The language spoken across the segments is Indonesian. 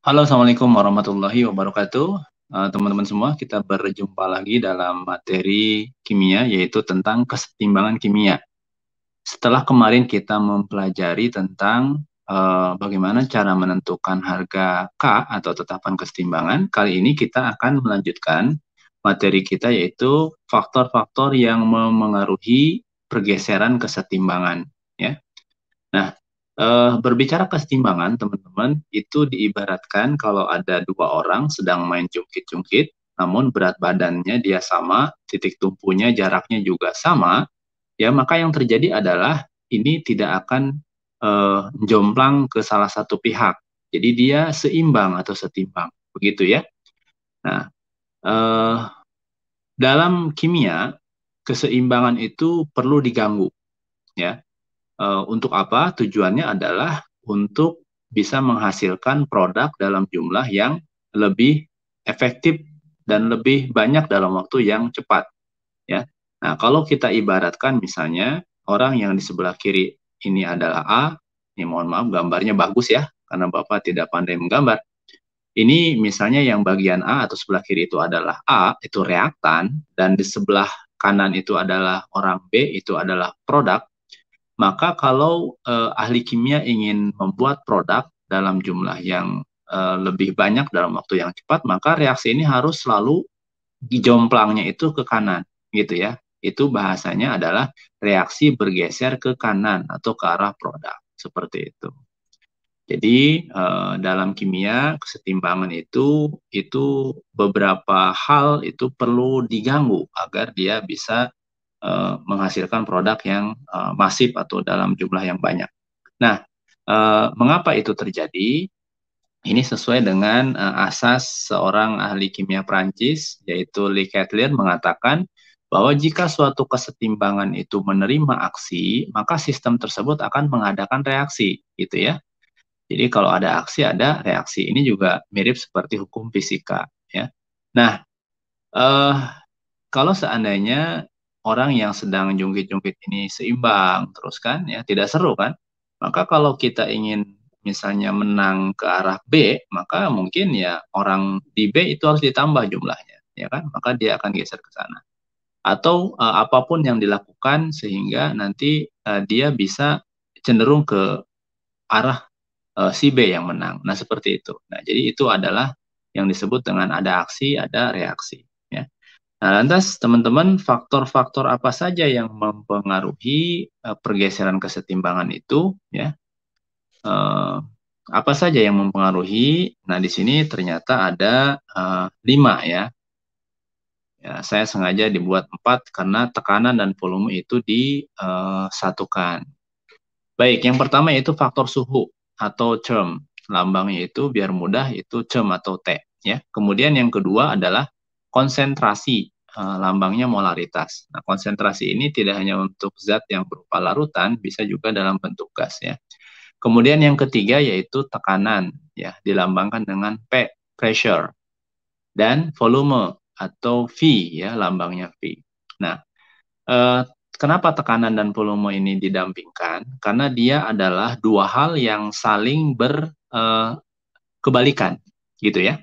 Halo, Assalamualaikum warahmatullahi wabarakatuh. Teman-teman semua, kita berjumpa lagi dalam materi kimia, yaitu tentang kesetimbangan kimia. Setelah kemarin kita mempelajari tentang bagaimana cara menentukan harga K atau tetapan kesetimbangan, kali ini kita akan melanjutkan materi kita, yaitu faktor-faktor yang memengaruhi pergeseran kesetimbangan. Ya. Nah, berbicara kesetimbangan, teman-teman, itu diibaratkan kalau ada dua orang sedang main jungkit-jungkit, namun berat badannya dia sama, titik tumpunya jaraknya juga sama, ya maka yang terjadi adalah ini tidak akan jomplang ke salah satu pihak. Jadi dia seimbang atau setimbang, begitu ya. Nah, eh, dalam kimia keseimbangan itu perlu diganggu, ya. Untuk apa? Tujuannya adalah untuk bisa menghasilkan produk dalam jumlah yang lebih efektif dan lebih banyak dalam waktu yang cepat. Ya. Nah, kalau kita ibaratkan misalnya orang yang di sebelah kiri ini adalah A, ini mohon maaf gambarnya bagus ya, karena Bapak tidak pandai menggambar. Ini misalnya yang bagian A atau sebelah kiri itu adalah A, itu reaktan, dan di sebelah kanan itu adalah orang B, itu adalah produk. Maka kalau ahli kimia ingin membuat produk dalam jumlah yang lebih banyak dalam waktu yang cepat, maka reaksi ini harus selalu jomplangnya itu ke kanan, gitu ya. Itu bahasanya adalah reaksi bergeser ke kanan atau ke arah produk, seperti itu. Jadi dalam kimia kesetimbangan itu beberapa hal itu perlu diganggu agar dia bisa menghasilkan produk yang masif atau dalam jumlah yang banyak. Nah, mengapa itu terjadi? Ini sesuai dengan asas seorang ahli kimia Prancis, yaitu Le Chatelier, mengatakan bahwa jika suatu kesetimbangan itu menerima aksi, maka sistem tersebut akan mengadakan reaksi, gitu ya. Jadi kalau ada aksi, ada reaksi. Ini juga mirip seperti hukum fisika, ya. Nah, eh, kalau seandainya orang yang sedang jungkit-jungkit ini seimbang terus kan ya tidak seru kan, maka kalau kita ingin misalnya menang ke arah B, maka mungkin ya orang di B itu harus ditambah jumlahnya, ya kan, maka dia akan geser ke sana atau apapun yang dilakukan sehingga nanti dia bisa cenderung ke arah si B yang menang. Nah, seperti itu. Nah, jadi itu adalah yang disebut dengan ada aksi, ada reaksi, ya. Nah, lantas teman-teman, faktor-faktor apa saja yang mempengaruhi pergeseran kesetimbangan itu, ya? Eh, apa saja yang mempengaruhi? Nah, di sini ternyata ada 5 ya. Ya, saya sengaja dibuat 4 karena tekanan dan volume itu disatukan. Baik, yang pertama yaitu faktor suhu atau Chm. Lambangnya itu biar mudah itu Chm atau T, ya. Kemudian yang kedua adalah konsentrasi, lambangnya molaritas. Nah, konsentrasi ini tidak hanya untuk zat yang berupa larutan, bisa juga dalam bentuk gas, ya. Kemudian yang ketiga yaitu tekanan, ya, dilambangkan dengan P, pressure, dan volume atau V, ya, lambangnya V. Nah, Eh, kenapa tekanan dan volume ini didampingkan? Karena dia adalah dua hal yang saling berkebalikan, gitu ya.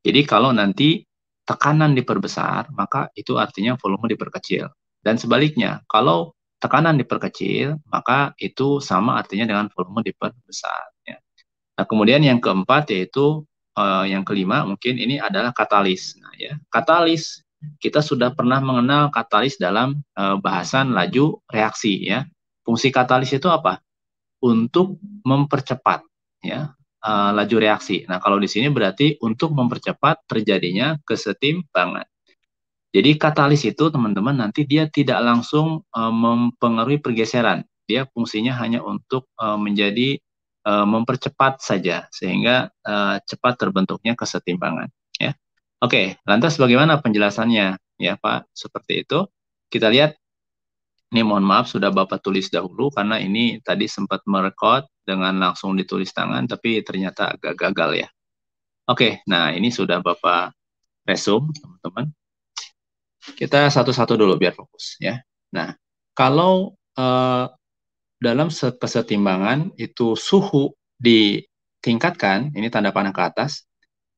Jadi kalau nanti tekanan diperbesar, maka itu artinya volume diperkecil. Dan sebaliknya, kalau tekanan diperkecil, maka itu sama artinya dengan volume diperbesar. Ya. Nah, kemudian yang keempat yaitu yang kelima mungkin ini adalah katalis. Nah, ya, katalis kita sudah pernah mengenal katalis dalam bahasan laju reaksi, ya. Fungsi katalis itu apa? Untuk mempercepat, ya, laju reaksi. Nah, kalau di sini berarti untuk mempercepat terjadinya kesetimbangan. Jadi katalis itu teman-teman nanti dia tidak langsung mempengaruhi pergeseran. Dia fungsinya hanya untuk menjadi mempercepat saja sehingga cepat terbentuknya kesetimbangan, ya. Oke, lantas bagaimana penjelasannya ya Pak? Seperti itu. Kita lihat, ini mohon maaf sudah Bapak tulis dahulu karena ini tadi sempat merekod dengan langsung ditulis tangan tapi ternyata agak gagal ya. Oke, nah ini sudah Bapak resume teman-teman. Kita satu-satu dulu biar fokus ya. Nah, kalau dalam kesetimbangan itu suhu di ditingkatkan, ini tanda panah ke atas.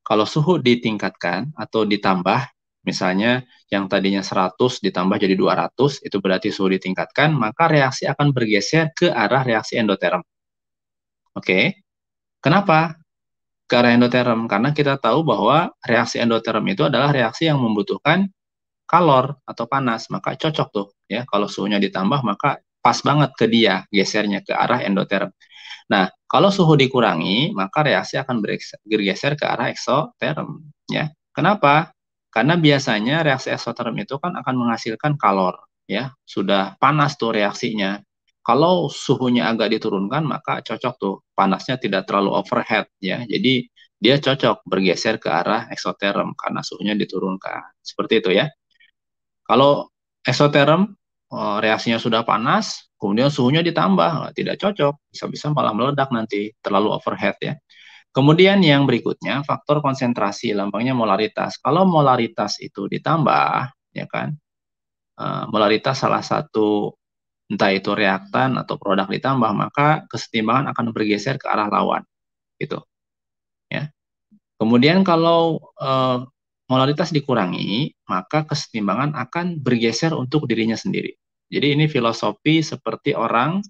Kalau suhu ditingkatkan atau ditambah, misalnya yang tadinya 100 ditambah jadi 200, itu berarti suhu ditingkatkan, maka reaksi akan bergeser ke arah reaksi endoterm. Oke, kenapa? Ke arah endoterm, karena kita tahu bahwa reaksi endoterm itu adalah reaksi yang membutuhkan kalor atau panas, maka cocok tuh ya. Kalau suhunya ditambah, maka pas banget ke dia, gesernya ke arah endoterm. Nah, kalau suhu dikurangi, maka reaksi akan bergeser ke arah eksoterm. Ya, kenapa? Karena biasanya reaksi eksoterm itu kan akan menghasilkan kalor. Ya, sudah panas tuh reaksinya. Kalau suhunya agak diturunkan, maka cocok tuh, panasnya tidak terlalu overheat. Ya, jadi dia cocok bergeser ke arah eksoterm karena suhunya diturunkan. Seperti itu ya. Kalau eksoterm, reaksinya sudah panas, kemudian suhunya ditambah, tidak cocok, bisa-bisa malah meledak nanti, terlalu overheat ya. Kemudian yang berikutnya, faktor konsentrasi, lambangnya molaritas. Kalau molaritas itu ditambah, ya kan, molaritas salah satu, entah itu reaktan atau produk ditambah, maka kesetimbangan akan bergeser ke arah lawan, gitu. Ya. Kemudian kalau molaritas dikurangi, maka kesetimbangan akan bergeser untuk dirinya sendiri. Jadi ini filosofi seperti orang,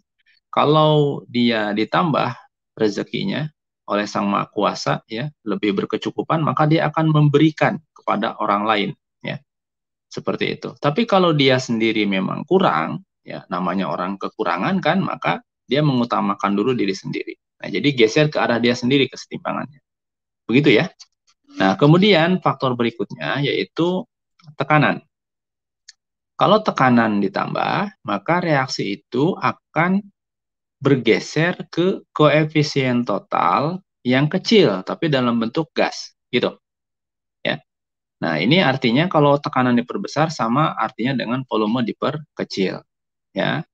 kalau dia ditambah rezekinya oleh Sang Maha Kuasa, ya, lebih berkecukupan, maka dia akan memberikan kepada orang lain, ya, seperti itu. Tapi kalau dia sendiri memang kurang, ya, namanya orang kekurangan kan, maka dia mengutamakan dulu diri sendiri. Nah, jadi geser ke arah dia sendiri kesetimbangannya. Begitu ya. Nah, kemudian faktor berikutnya yaitu tekanan. Kalau tekanan ditambah, maka reaksi itu akan bergeser ke koefisien total yang kecil, tapi dalam bentuk gas, gitu. Ya. Nah, ini artinya kalau tekanan diperbesar sama artinya dengan volume diperkecil. Ya.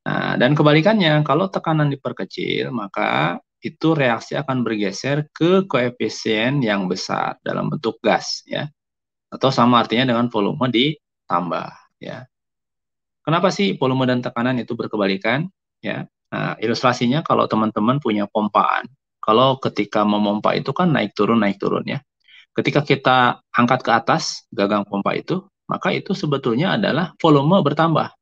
Nah, dan kebalikannya, kalau tekanan diperkecil, maka itu reaksi akan bergeser ke koefisien yang besar dalam bentuk gas, ya. Atau sama artinya dengan volume ditambah, ya. Kenapa sih volume dan tekanan itu berkebalikan? Ya, nah, ilustrasinya kalau teman-teman punya pompaan, kalau ketika memompa itu kan naik turun ya. Ketika kita angkat ke atas gagang pompa itu, maka itu sebetulnya adalah volume bertambah,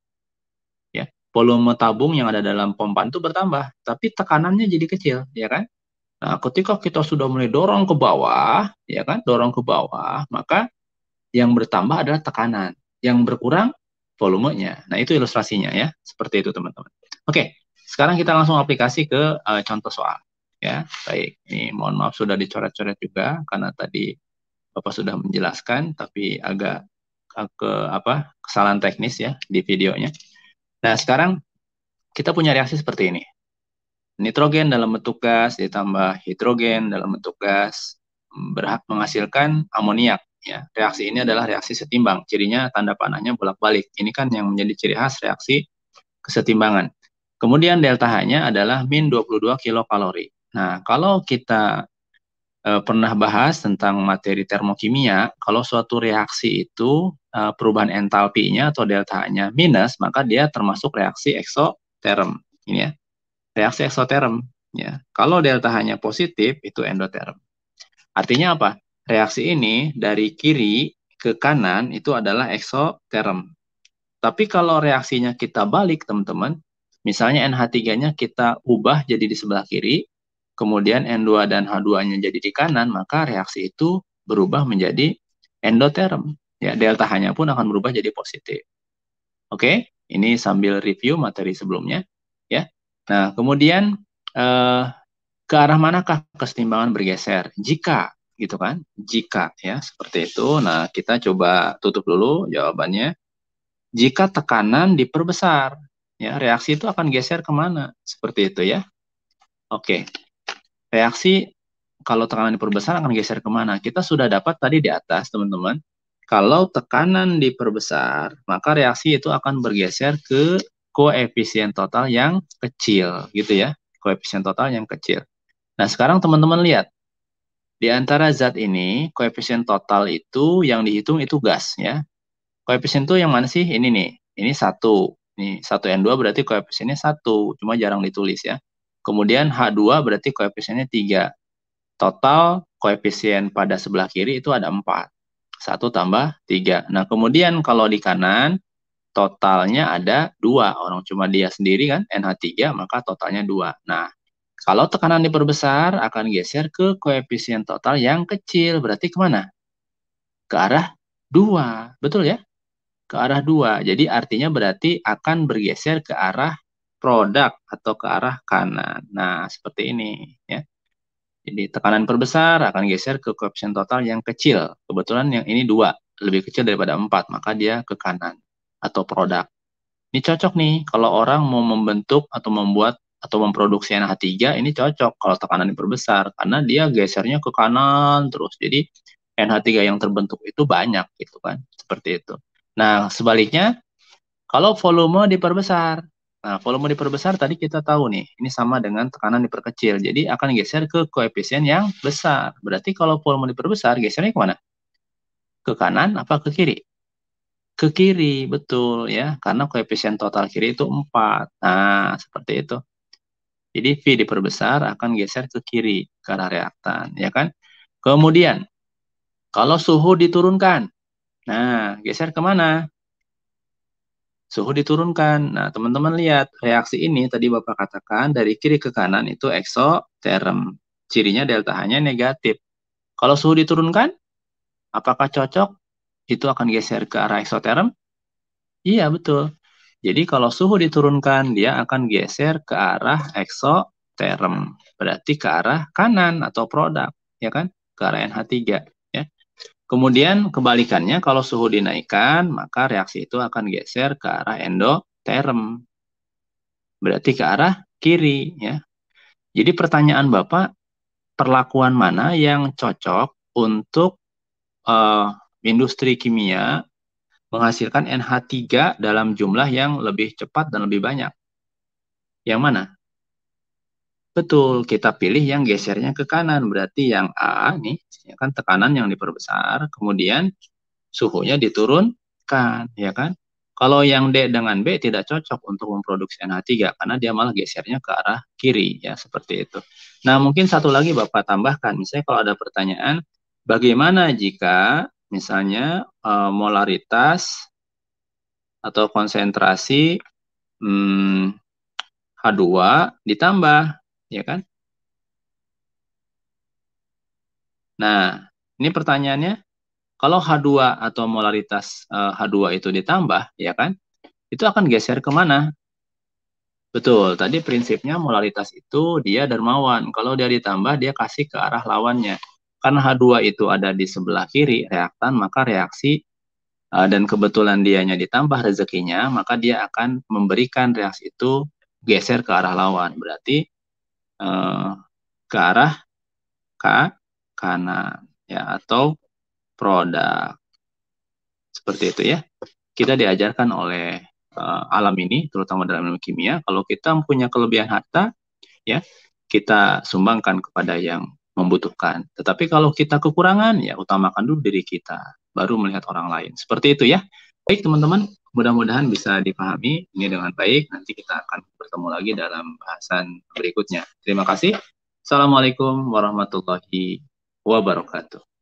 ya. Volume tabung yang ada dalam pompa itu bertambah, tapi tekanannya jadi kecil, ya kan? Nah, ketika kita sudah mulai dorong ke bawah, ya kan, dorong ke bawah, maka yang bertambah adalah tekanan, yang berkurang volumenya. Nah, itu ilustrasinya ya, seperti itu teman-teman. Oke, sekarang kita langsung aplikasi ke contoh soal. Ya, baik. Ini mohon maaf sudah dicoret-coret juga karena tadi Bapak sudah menjelaskan, tapi agak kesalahan teknis ya di videonya. Nah, sekarang kita punya reaksi seperti ini. Nitrogen dalam bentuk gas ditambah hidrogen dalam bentuk gas berhak menghasilkan amoniak. Ya, reaksi ini adalah reaksi setimbang. Cirinya tanda panahnya bolak-balik. Ini kan yang menjadi ciri khas reaksi kesetimbangan. Kemudian delta H-nya adalah min 22 kilokalori. Nah, kalau kita pernah bahas tentang materi termokimia, kalau suatu reaksi itu perubahan entalpinya atau delta H-nya minus, maka dia termasuk reaksi eksoterm. Ini ya. Reaksi eksoterm. Ya. Kalau delta H-nya positif, itu endoterm. Artinya apa? Reaksi ini dari kiri ke kanan itu adalah eksoterm. Tapi kalau reaksinya kita balik, teman-teman, misalnya NH3-nya kita ubah jadi di sebelah kiri, kemudian N2 dan H2-nya jadi di kanan, maka reaksi itu berubah menjadi endoterm. Ya, delta H-nya pun akan berubah jadi positif. Oke, ini sambil review materi sebelumnya. Ya. Nah, kemudian ke arah manakah kesetimbangan bergeser? Jika, gitu kan? Jika, ya, seperti itu. Nah, kita coba tutup dulu jawabannya. Jika tekanan diperbesar, ya, reaksi itu akan geser kemana? Seperti itu, ya. Oke, reaksi kalau tekanan diperbesar akan geser kemana? Kita sudah dapat tadi di atas, teman-teman. Kalau tekanan diperbesar, maka reaksi itu akan bergeser ke koefisien total yang kecil, gitu ya. Koefisien total yang kecil. Nah, sekarang teman-teman lihat. Di antara zat ini, koefisien total itu yang dihitung itu gas, ya. Koefisien itu yang mana sih? Ini nih. Ini 1. Nih, 1N2 berarti koefisiennya 1. Cuma jarang ditulis, ya. Kemudian H2 berarti koefisiennya 3. total koefisien pada sebelah kiri itu ada 4. 1 tambah 3. Nah, kemudian kalau di kanan, totalnya ada 2. Orang cuma dia sendiri kan, NH3, maka totalnya 2. Nah, kalau tekanan diperbesar, akan geser ke koefisien total yang kecil. Berarti kemana? Ke arah 2. Betul ya? Ke arah 2. Jadi artinya berarti akan bergeser ke arah produk atau ke arah kanan. Nah, seperti ini ya. Jadi tekanan perbesar akan geser ke koefisien total yang kecil. Kebetulan yang ini 2, lebih kecil daripada 4, maka dia ke kanan atau produk. Ini cocok nih kalau orang mau membentuk atau membuat atau memproduksi NH3, ini cocok kalau tekanan diperbesar karena dia gesernya ke kanan terus. Jadi NH3 yang terbentuk itu banyak gitu kan, seperti itu. Nah, sebaliknya kalau volume diperbesar. Nah, volume diperbesar tadi kita tahu nih, ini sama dengan tekanan diperkecil. Jadi akan geser ke koefisien yang besar. Berarti kalau volume diperbesar, gesernya ke mana? Ke kanan apa ke kiri? Ke kiri, betul ya. Karena koefisien total kiri itu 4. Nah, seperti itu. Jadi V diperbesar akan geser ke kiri, ke arah reaktan, ya kan? Kemudian, kalau suhu diturunkan, nah, geser ke mana? Suhu diturunkan. Nah, teman-teman lihat, reaksi ini tadi Bapak katakan dari kiri ke kanan itu eksoterm. Cirinya delta H-nya negatif. Kalau suhu diturunkan, apakah cocok? Itu akan geser ke arah eksoterm? Iya, betul. Jadi kalau suhu diturunkan, dia akan geser ke arah eksoterm. Berarti ke arah kanan atau produk, ya kan? Ke arah NH3, ya. Kemudian kebalikannya, kalau suhu dinaikkan, maka reaksi itu akan geser ke arah endoterm. Berarti ke arah kiri, ya. Jadi pertanyaan Bapak, perlakuan mana yang cocok untuk industri kimia menghasilkan NH3 dalam jumlah yang lebih cepat dan lebih banyak? Yang mana? Betul, kita pilih yang gesernya ke kanan. Berarti yang A nih, ya kan tekanan yang diperbesar, kemudian suhunya diturunkan, ya kan? Kalau yang D dengan B tidak cocok untuk memproduksi NH3 karena dia malah gesernya ke arah kiri, ya seperti itu. Nah, mungkin satu lagi Bapak tambahkan, misalnya kalau ada pertanyaan, bagaimana jika misalnya molaritas atau konsentrasi H2 ditambah, ya kan? Nah, ini pertanyaannya, kalau H2 atau molaritas H2 itu ditambah, ya kan? Itu akan geser ke mana? Betul, tadi prinsipnya molaritas itu dia dermawan. Kalau dia ditambah, dia kasih ke arah lawannya. Karena H2 itu ada di sebelah kiri reaktan, maka reaksi dan kebetulan dianya ditambah rezekinya, maka dia akan memberikan reaksi itu geser ke arah lawan. Berarti ke arah kanan, ya, atau produk. Seperti itu ya. Kita diajarkan oleh alam ini, terutama dalam ilmu kimia, kalau kita punya kelebihan harta, ya, kita sumbangkan kepada yang membutuhkan. Tetapi kalau kita kekurangan, ya utamakan dulu diri kita, baru melihat orang lain. Seperti itu ya. Baik teman-teman, mudah-mudahan bisa dipahami ini dengan baik. Nanti kita akan bertemu lagi dalam bahasan berikutnya. Terima kasih. Assalamualaikum warahmatullahi wabarakatuh.